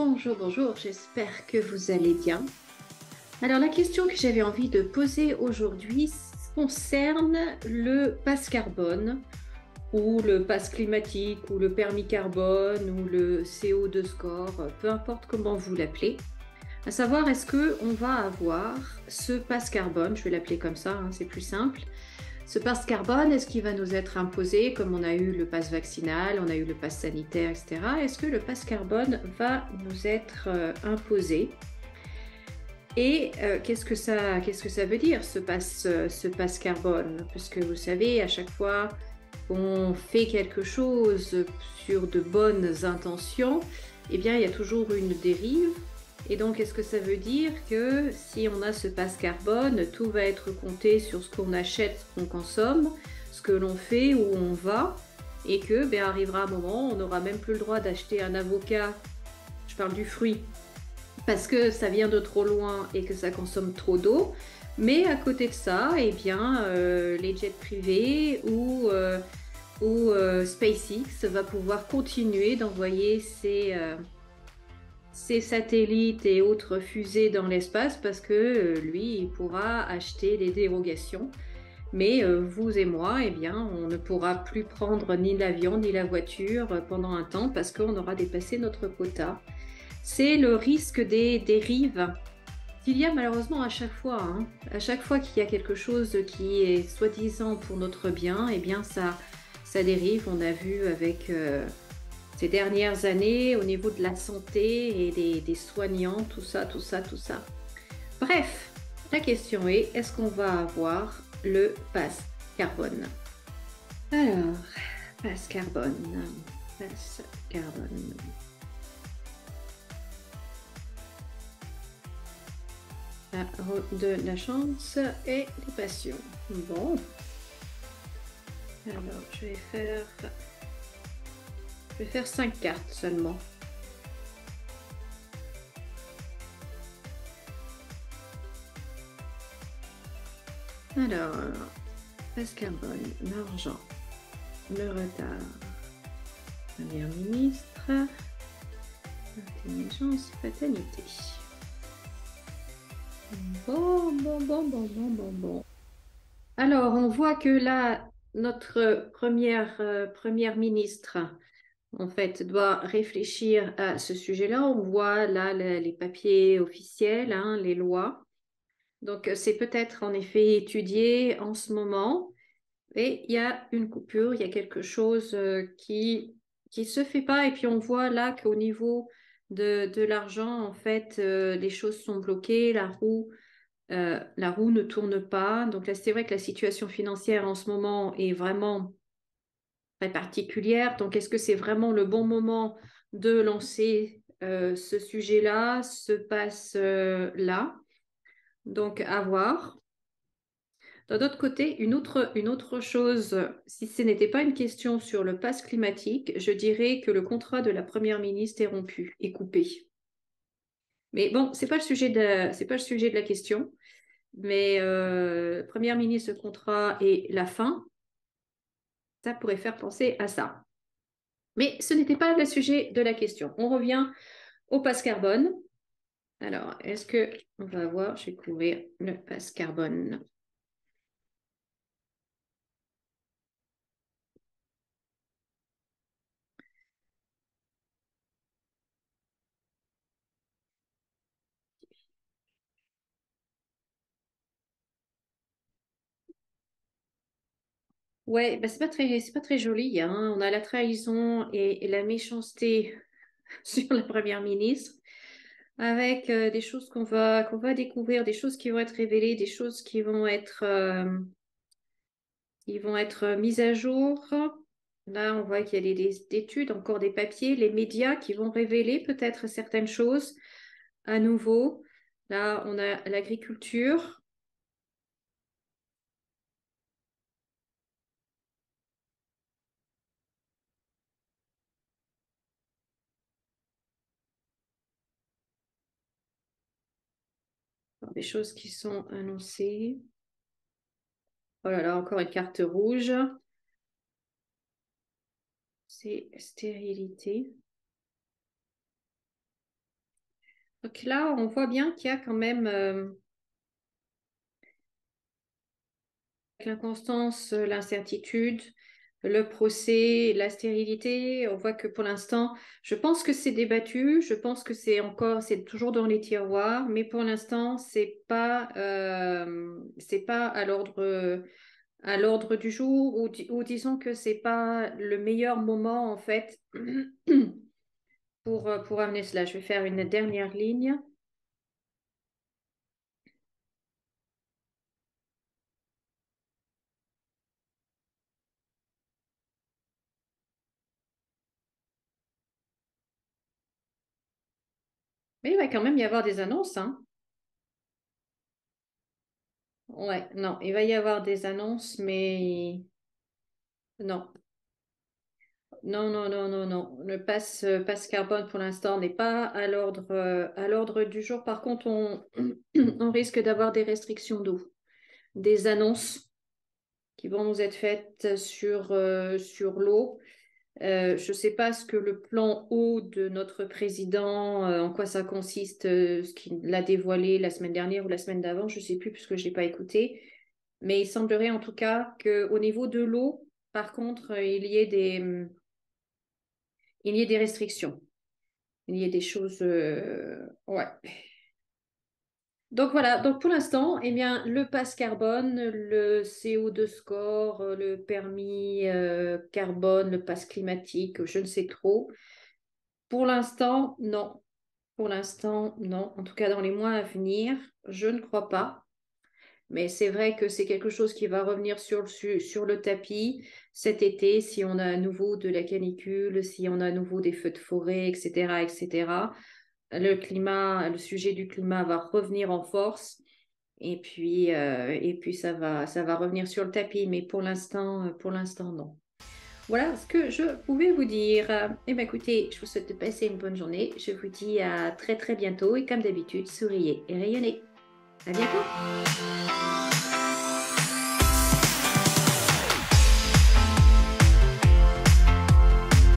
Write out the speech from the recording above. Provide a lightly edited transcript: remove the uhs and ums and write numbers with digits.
Bonjour, bonjour, j'espère que vous allez bien. Alors la question que j'avais envie de poser aujourd'hui concerne le pass carbone ou le pass climatique ou le permis carbone ou le CO2 score, peu importe comment vous l'appelez. À savoir, est-ce qu'on va avoir ce pass carbone, je vais l'appeler comme ça, hein, c'est plus simple. Ce pass carbone, est-ce qu'il va nous être imposé comme on a eu le pass vaccinal, on a eu le pass sanitaire, etc. Est-ce que le pass carbone va nous être imposé? Et qu'est-ce que ça veut dire ce pass carbone? Parce que vous savez, à chaque fois qu'on fait quelque chose sur de bonnes intentions, eh bien, il y a toujours une dérive. Et donc, est-ce que ça veut dire que si on a ce pass carbone, tout va être compté sur ce qu'on achète, ce qu'on consomme, ce que l'on fait, où on va, et que, ben, arrivera un moment, on n'aura même plus le droit d'acheter un avocat, je parle du fruit, parce que ça vient de trop loin et que ça consomme trop d'eau. Mais à côté de ça, eh bien, les jets privés ou SpaceX va pouvoir continuer d'envoyer ses satellites et autres fusées dans l'espace parce que lui, il pourra acheter des dérogations. Mais vous et moi, eh bien, on ne pourra plus prendre ni l'avion ni la voiture pendant un temps parce qu'on aura dépassé notre quota. C'est le risque des dérives qu'il y a malheureusement à chaque fois, hein. À chaque fois qu'il y a quelque chose qui est soi-disant pour notre bien, eh bien ça dérive. On a vu avec ces dernières années au niveau de la santé et des soignants, tout ça, tout ça, tout ça. Bref, la question est, est-ce qu'on va avoir le pass carbone? Alors, pass carbone, pass carbone. La roue de la chance et des passions. Bon, alors je vais faire 5 cartes seulement. Alors, passe carbone, l'argent, le retard, Premier ministre, intelligence, fatalité. Bon. Alors, on voit que là, notre première ministre, en fait, doit réfléchir à ce sujet-là. On voit là les papiers officiels, hein, les lois. Donc, c'est peut-être en effet étudié en ce moment. Et il y a une coupure, il y a quelque chose qui se fait pas. Et puis, on voit là qu'au niveau de l'argent, en fait, les choses sont bloquées, la roue ne tourne pas. Donc là, c'est vrai que la situation financière en ce moment est vraiment très particulière. Donc, est-ce que c'est vraiment le bon moment de lancer ce sujet-là, ce passe-là? Donc, à voir. D'un autre côté, une autre chose, si ce n'était pas une question sur le pass climatique, je dirais que le contrat de la première ministre est rompu, est coupé. Mais bon, c'est pas le sujet de la question. Mais première ministre, ce contrat et la fin, ça pourrait faire penser à ça. Mais ce n'était pas le sujet de la question. On revient au pass carbone. Alors, est-ce que on va voir, je vais couvrir le pass carbone. Ouais, bah c'est pas très joli, hein. On a la trahison et la méchanceté sur la première ministre, avec des choses qu'on va découvrir, des choses qui vont être révélées, des choses qui vont être mises à jour. Là, on voit qu'il y a des études, encore des papiers, les médias qui vont révéler peut-être certaines choses à nouveau. Là, on a l'agriculture, des choses qui sont annoncées. Oh là là, encore une carte rouge. C'est stérilité. Donc là, on voit bien qu'il y a quand même l'inconstance, l'incertitude, le procès, la stérilité. On voit que pour l'instant, je pense que c'est débattu, je pense que c'est toujours dans les tiroirs, mais pour l'instant, c'est pas à l'ordre du jour, ou disons que c'est pas le meilleur moment en fait pour amener cela. Je vais faire une dernière ligne. Mais il va quand même y avoir des annonces, hein. Ouais, non, il va y avoir des annonces, mais non. Non, non, non, non, non. Le pass carbone pour l'instant n'est pas à l'ordre du jour. Par contre, on risque d'avoir des restrictions d'eau, des annonces qui vont nous être faites sur l'eau. Je ne sais pas ce que le plan eau de notre président, en quoi ça consiste, ce qu'il a dévoilé la semaine dernière ou la semaine d'avant, je ne sais plus puisque je n'ai pas écouté. Mais il semblerait en tout cas qu'au niveau de l'eau, par contre, il y ait des restrictions. Il y ait des choses. Ouais. Donc voilà, donc pour l'instant, eh bien, le pass carbone, le CO2 score, le permis carbone, le pass climatique, je ne sais trop. Pour l'instant, non. Pour l'instant, non. En tout cas, dans les mois à venir, je ne crois pas. Mais c'est vrai que c'est quelque chose qui va revenir sur le tapis cet été si on a à nouveau de la canicule, si on a à nouveau des feux de forêt, etc., etc. Le sujet du climat va revenir en force et puis ça va revenir sur le tapis. Mais pour l'instant, non. Voilà ce que je pouvais vous dire. Eh bien, écoutez, je vous souhaite de passer une bonne journée. Je vous dis à très très bientôt et comme d'habitude, souriez et rayonnez. À bientôt.